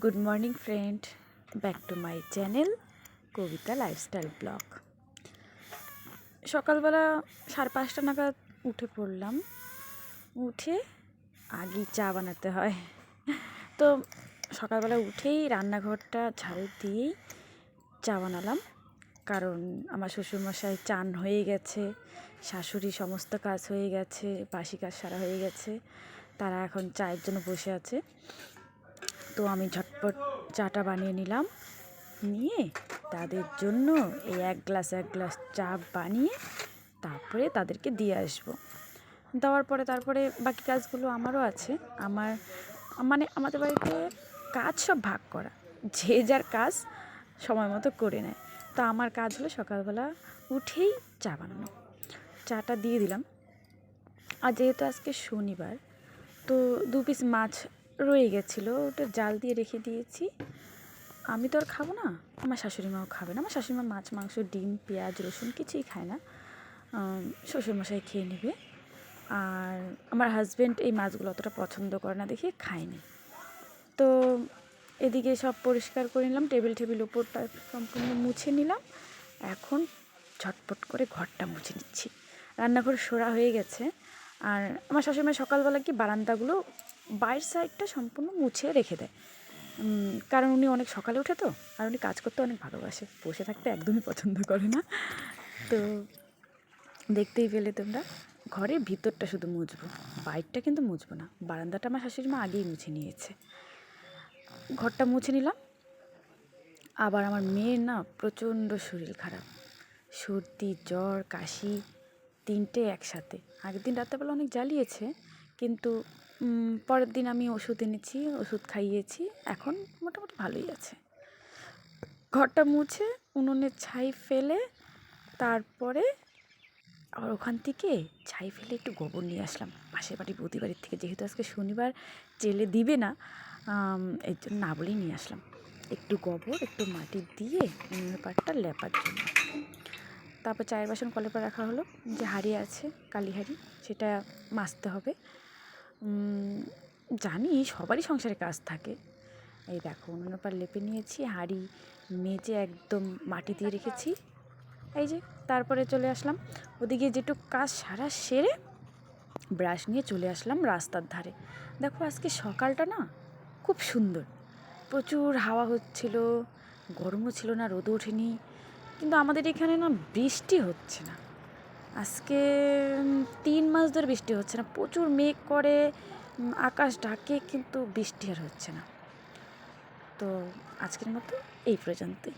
Good morning friend, back to my channel Kavita lifestyle blog. সকালবেলা 5:30 নাগাদ উঠে পড়লাম। উঠে আগেই চা বানাতে হয়, তো সকালবেলা উঠেই রান্নাঘরটা ঝাড়ু দিয়েই চা বানালাম। কারণ আমার শ্বশুরমশাই চান হয়ে গেছে, শাশুড়ি সমস্ত কাজ হয়ে গেছে, বাসি কাজ সারা হয়ে গেছে, তারা এখন চায়ের জন্য বসে আছে। তো আমি ঝটপট চাটা বানিয়ে নিলাম, নিয়ে তাদের জন্য এই এক গ্লাস চা বানিয়ে তারপরে তাদেরকে দিয়ে আসবো। দেওয়ার পরে তারপরে বাকি কাজগুলো আমারও আছে। আমাদের বাড়িতে কাজ সব ভাগ করা, যে যার কাজ সময় মতো করে নেয়। তো আমার কাজ হলো সকালবেলা উঠেই চা বানানো। চাটা দিয়ে দিলাম। আর যেহেতু আজকে শনিবার, তো 2 পিস মাছ রয়ে গেছিলো, ওটা জাল দিয়ে রেখে দিয়েছি। আমি তো আর খাবো না, আমার শাশুড়ি মাও খাবে না। আমার শাশুড়ি মা মাছ, মাংস, ডিম, পেঁয়াজ, রসুন কিছুই খায় না, শ্বশুরমশাই খেয়ে নেবে। আর আমার হাজব্যান্ড এই মাছগুলো অতটা পছন্দ করে না দেখে খায়নি। তো এদিকে সব পরিষ্কার করে নিলাম, টেবিল উপরটা সম্পূর্ণ মুছে নিলাম। এখন ঝটপট করে ঘরটা মুছে নিচ্ছি। রান্নাঘর সোড়া হয়ে গেছে। আর আমার শাশুড়ি মা সকালবেলা কি বারান্দাগুলো বাইরের সাইডটা সম্পূর্ণ মুছে রেখে দেয়, কারণ উনি অনেক সকালে ওঠে তো, আর উনি কাজ করতে অনেক ভালোবাসে, বসে থাকতে একদমই পছন্দ করে না। তো দেখতেই পেলে তোমরা, ঘরের ভিতরটা শুধু মুছবো, বাইরটা কিন্তু মুছবো না। বারান্দাটা আমার শাশুড়ি মা আগেই মুছে নিয়েছে। ঘরটা মুছে নিলাম। আবার আমার মেয়ের না প্রচণ্ড শরীর খারাপ, সর্দি, জ্বর, কাশি, 3টে একসাথে। আগের দিন রাত্রেবেলা অনেক জ্বালিয়েছে, কিন্তু পরের দিন আমি ওষুধ এনেছি, ওষুধ খাইয়েছি, এখন মোটামুটি ভালোই আছে। ঘরটা মুছে উনুনের ছাই ফেলে তারপরে আবার ওখান থেকে ছাই ফেলে একটু গোবর নিয়ে আসলাম পাশের বাড়ি বৌদি বাড়ির থেকে। যেহেতু আজকে শনিবার চেলে দিবে না, এই জন্য না বলেই নিয়ে আসলাম। একটু গোবর, একটু মাটি দিয়ে উনুনের পাড়টা লেপার জন্য। তারপর চায়ের বাসন কলের পর রাখা হলো, যে হাঁড়ি আছে কালি হাঁড়ি, সেটা মাজতে হবে। জানি সবারই সংসারে কাজ থাকে। এই দেখো উনুনের পাড় লেপে নিয়েছি, হাঁড়ি মেজে একদম মাটি দিয়ে রেখেছি। এই যে তারপরে চলে আসলাম ওদিকে, যেটুকু কাজ সারা সেরে ব্রাশ নিয়ে চলে আসলাম রাস্তার ধারে। দেখো আজকে সকালটা না খুব সুন্দর, প্রচুর হাওয়া হচ্ছিল, গরমও ছিল না, রোদও ওঠেনি। কিন্তু আমাদের এখানে না বৃষ্টি হচ্ছে না আজকে, 3 মাস ধরে বৃষ্টি হচ্ছে না। প্রচুর মেঘ করে, আকাশ ঢাকে, কিন্তু বৃষ্টি আর হচ্ছে না। তো আজকের মতো এই পর্যন্তই।